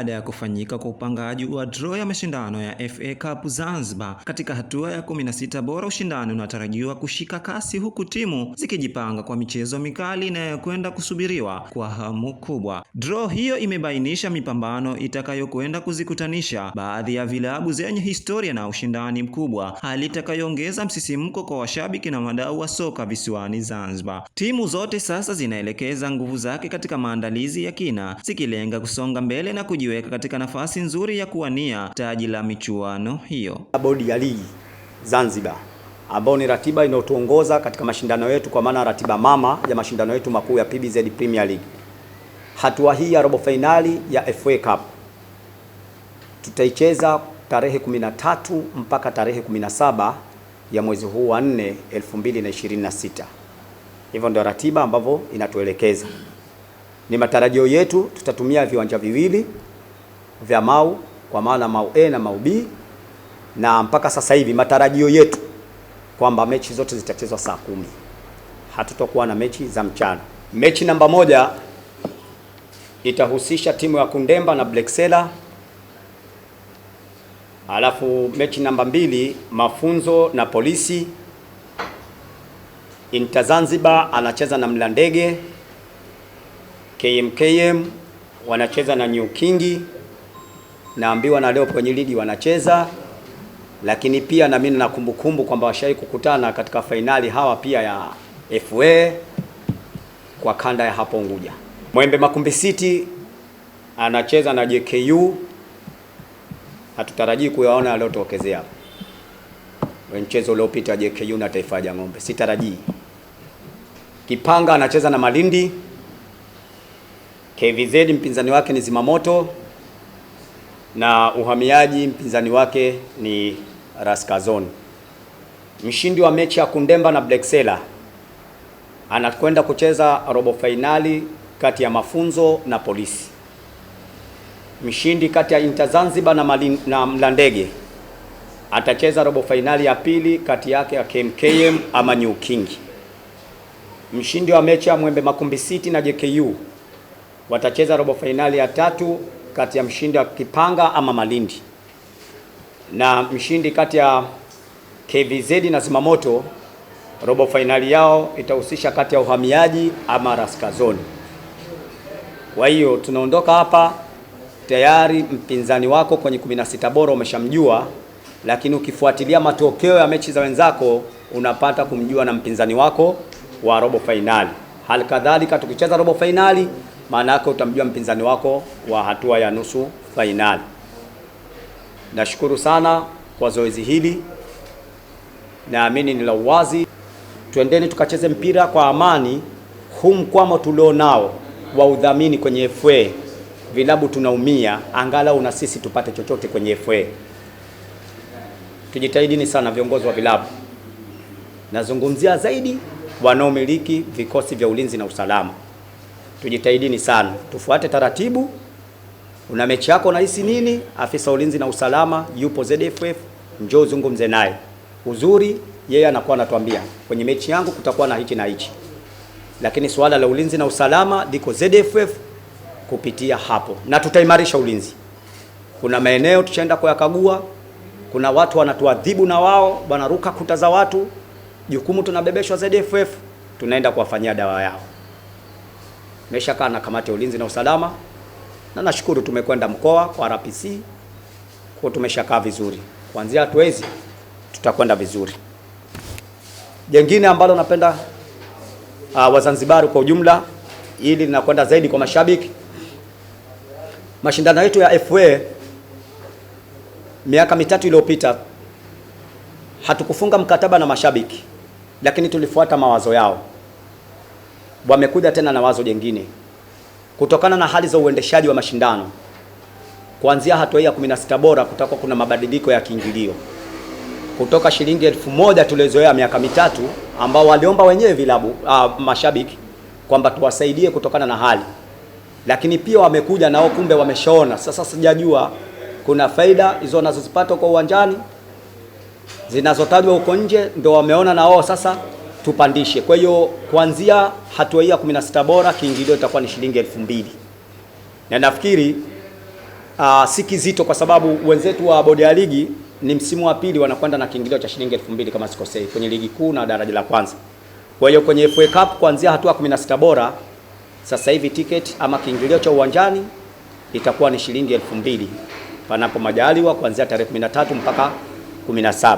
baada ya kufanyika kwa upangaji wa draw ya mashindano ya FA Cup Zanzibar katika hatua ya 16 bora. Ushindani unatarajiwa kushika kasi huku timu zikijipanga kwa michezo mikali inayokwenda kusubiriwa kwa hamu kubwa. Draw hiyo imebainisha mipambano itakayokwenda kuzikutanisha baadhi ya vilabu zenye historia na ushindani mkubwa, hali itakayoongeza msisimko kwa washabiki na wadau wa soka visiwani Zanzibar. Timu zote sasa zinaelekeza nguvu zake katika maandalizi ya kina, zikilenga kusonga mbele na kujiweka katika nafasi nzuri ya kuwania taji la michuano hiyo. Bodi ya ligi Zanzibar ambao ni ratiba inayotuongoza katika mashindano yetu, kwa maana ratiba mama ya mashindano yetu makuu ya PBZ Premier League. Hatua hii ya robo finali ya FA Cup tutaicheza tarehe 13 mpaka tarehe 17 ya mwezi huu wa 4 2026. Hivyo ndio ratiba ambavyo inatuelekeza. Ni matarajio yetu tutatumia viwanja viwili vya Mau, kwa maana Mau A na Mau B, na mpaka sasa hivi matarajio yetu kwamba mechi zote zitachezwa saa 10. Hatutakuwa na mechi za mchana. Mechi namba 1 itahusisha timu ya Kundemba na Black Sela. Alafu mechi namba 2 Mafunzo na Polisi. Inter Zanzibar anacheza na Mlandege. KMKM wanacheza na New King. Naambiwa na leo kwenye ligi wanacheza. Lakini pia na mimi nakumbukumbu kwamba washai kukutana katika fainali hawa pia ya FA kwa kanda ya hapo Unguja. Mwembe Makumbi City anacheza na JKU. Hatutarajii kuyaona yaliyotokezea hapo. Mchezo uliopita JKU na Taifa ya Ng'ombe. Sitarajii. Kipanga anacheza na Malindi. KVZ mpinzani wake ni Zimamoto, na Uhamiaji mpinzani wake ni Raskazon. Mshindi wa mechi ya Kundemba na Black Sela anakwenda kucheza robo finali kati ya Mafunzo na Polisi. Mshindi kati ya Inter Zanzibar na Mlandege atacheza robo finali ya pili kati yake ya KMKM ama New King. Mshindi wa mechi ya Mwembe Makumbi City na JKU watacheza robo finali ya 3 kati ya mshindi wa Kipanga ama Malindi. Na mshindi kati ya KVZ na Zimamoto, robo finali yao itahusisha kati ya Uhamiaji ama Raskazoni. Kwa hiyo tunaondoka hapa tayari mpinzani wako kwenye 16 bora umeshamjua, lakini ukifuatilia matokeo ya mechi za wenzako unapata kumjua na mpinzani wako wa robo finali. Hali kadhalika tukicheza robo finali, maana yake utamjua mpinzani wako wa hatua ya nusu finali. Nashukuru sana kwa zoezi hili. Naamini ni la uwazi. Twendeni tukacheze mpira kwa amani. Huu mkwamo tulionao wa udhamini kwenye FA, vilabu tunaumia, angalau na sisi tupate chochote kwenye FA. Tujitahidini sana viongozi wa vilabu. Nazungumzia zaidi wanaomiliki vikosi vya ulinzi na usalama. Tujitahidini sana, tufuate taratibu. Una mechi yako unahisi nini? Afisa ulinzi na usalama yupo ZFF, njoo zungumze naye. Uzuri yeye anakuwa anatuambia kwenye mechi yangu kutakuwa na hichi na hichi. Lakini swala la ulinzi na usalama liko ZFF kupitia hapo, na tutaimarisha ulinzi. Kuna maeneo tutaenda kuyakagua, kuna watu wanatuadhibu na wao wanaruka kuta za watu. Jukumu tunabebeshwa ZFF, tunaenda kuwafanyia dawa yao. Nimeshakaa na kamati ya ulinzi na usalama, na nashukuru tumekwenda mkoa kwa RPC, kwa tumeshakaa vizuri. Kuanzia hatua hizi tutakwenda vizuri. Jengine ambalo napenda Wazanzibari kwa ujumla, ili linakwenda zaidi kwa mashabiki. Mashindano yetu ya FA miaka 3 iliyopita hatukufunga mkataba na mashabiki, lakini tulifuata mawazo yao. Wamekuja tena na wazo jingine kutokana na hali za uendeshaji wa mashindano. Kuanzia hatua ya 16 bora kutakuwa kuna mabadiliko ya kiingilio kutoka shilingi 1000 tulizoea miaka 3, ambao waliomba wenyewe vilabu mashabiki kwamba tuwasaidie kutokana na hali, lakini pia wamekuja nao kumbe wameshaona. Sasa sijajua kuna faida hizo wanazozipata kwa uwanjani zinazotajwa huko nje, ndio wameona na wao sasa tupandishe. Kwa hiyo kuanzia hatua hii ya 16 bora kiingilio itakuwa ni shilingi 2000. Na nafikiri si kizito, kwa sababu wenzetu wa bodi ya ligi ni msimu wa pili wanakwenda na kiingilio cha shilingi 2000 kama sikosei, kwenye ligi kuu na daraja la kwanza. Kwa hiyo kwenye FA Cup kuanzia hatua 16 bora sasa hivi tiketi ama kiingilio cha uwanjani itakuwa ni shilingi 2000 panapo majaliwa, kuanzia tarehe 13 mpaka 17.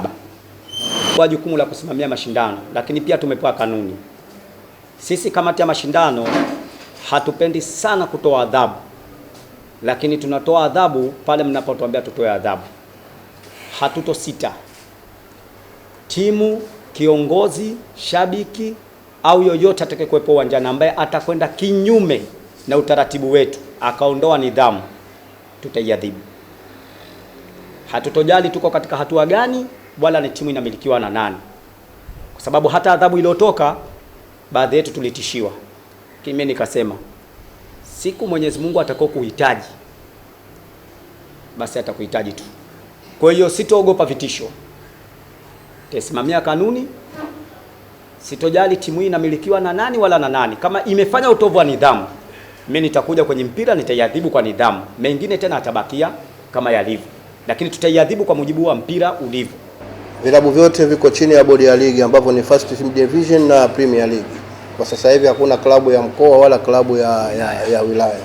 Kwa jukumu la kusimamia mashindano, lakini pia tumepewa kanuni. Sisi kamati ya mashindano hatupendi sana kutoa adhabu, lakini tunatoa adhabu pale mnapotuambia tutoe adhabu. Hatutosita. Timu, kiongozi, shabiki au yoyote atakayekuwepo uwanjani ambaye atakwenda kinyume na utaratibu wetu akaondoa nidhamu, tutaiadhibu. Hatutojali tuko katika hatua gani wala ni timu inamilikiwa na nani, kwa sababu hata adhabu iliyotoka baadhi yetu tulitishiwa. Mimi nikasema siku Mwenyezi Mungu atakao kuhitaji basi atakuhitaji tu. Kwa hiyo sitoogopa vitisho, tasimamia kanuni, sitojali timu hii inamilikiwa na nani wala na nani. Kama imefanya utovu wa nidhamu, mimi nitakuja kwenye mpira nitaiadhibu kwa nidhamu, mengine tena atabakia kama yalivyo, lakini tutaiadhibu kwa mujibu wa mpira ulivyo. Vilabu vyote viko chini ya bodi ya ligi ambapo ni First Division na Premier League. Kwa sasa hivi hakuna klabu ya mkoa wala klabu ya wilaya.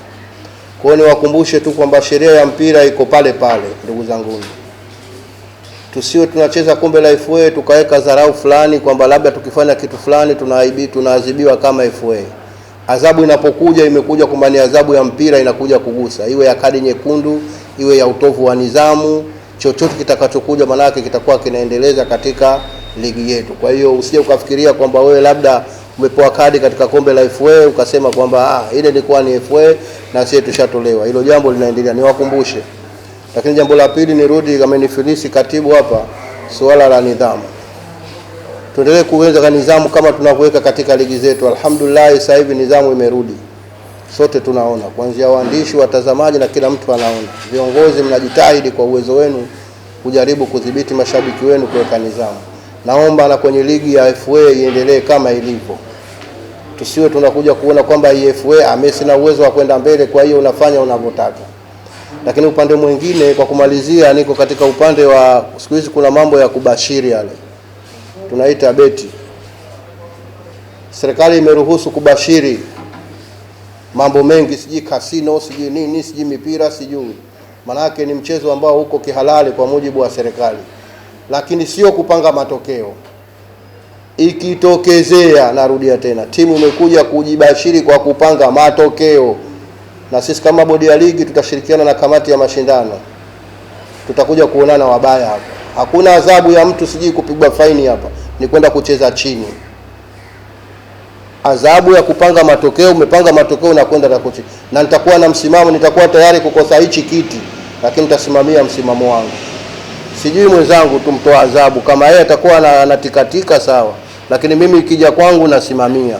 Kwa hiyo niwakumbushe tu kwamba sheria ya mpira iko pale pale, ndugu zangu. Tusiwe tunacheza kombe la FA tukaweka dharau fulani kwamba labda tukifanya kitu fulani tunaadhibiwa kama FA. Adhabu inapokuja imekuja kwamba ni adhabu ya mpira, inakuja kugusa, iwe ya kadi nyekundu, iwe ya utovu wa nidhamu, chochote kitakachokuja maana yake kitakuwa kinaendeleza katika ligi yetu. Kwa hiyo usije ukafikiria kwamba wewe labda umepewa kadi katika kombe la FA ukasema kwamba ile ilikuwa ni FA na sisi tushatolewa. Hilo jambo linaendelea, niwakumbushe. Lakini jambo la pili, nirudi kama nifilisi katibu hapa, suala la nidhamu. Tuendelee kuweka nidhamu kama tunavyoweka katika ligi zetu. Alhamdulillah, sasa hivi nidhamu imerudi. Sote tunaona, kuanzia waandishi, watazamaji na kila mtu anaona. Viongozi mnajitahidi kwa uwezo wenu kujaribu kudhibiti mashabiki wenu kuweka nidhamu. Naomba na kwenye ligi ya FA iendelee kama ilivyo. Tusiwe tunakuja kuona kwamba FA Messi na uwezo wa kwenda mbele, kwa hiyo unafanya unavyotaka. Lakini upande mwingine, kwa kumalizia, niko katika upande wa siku hizi kuna mambo ya kubashiri yale tunaita beti. Serikali imeruhusu kubashiri mambo mengi, siji kasino, siji nini, siji mipira, sijui. Manake ni mchezo ambao uko kihalali kwa mujibu wa serikali. Lakini sio kupanga matokeo. Ikitokezea, narudia tena, timu imekuja kujibashiri kwa kupanga matokeo, na sisi kama bodi ya ligi tutashirikiana na kamati ya mashindano, tutakuja kuonana wabaya hapa. Hakuna adhabu ya mtu siji kupigwa faini hapa, ni kwenda kucheza chini. Adhabu ya kupanga matokeo, umepanga matokeo na kwenda kochi. Na nitakuwa na msimamo, nitakuwa tayari kukosa hichi kiti, lakini nitasimamia msimamo wangu. Sijui mwenzangu tumtoa adhabu, kama yeye atakuwa anatikatika sawa, lakini mimi ikija kwangu nasimamia.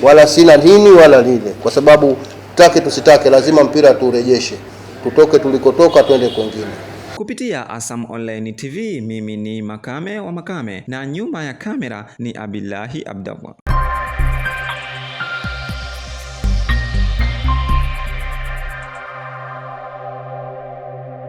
Wala sina nini wala lile, kwa sababu tutake tusitake lazima mpira turejeshe. Tutoke tulikotoka twende kwingine. Kupitia Asam Online TV, mimi ni Makame wa Makame na nyuma ya kamera ni Abillahi Abdallah.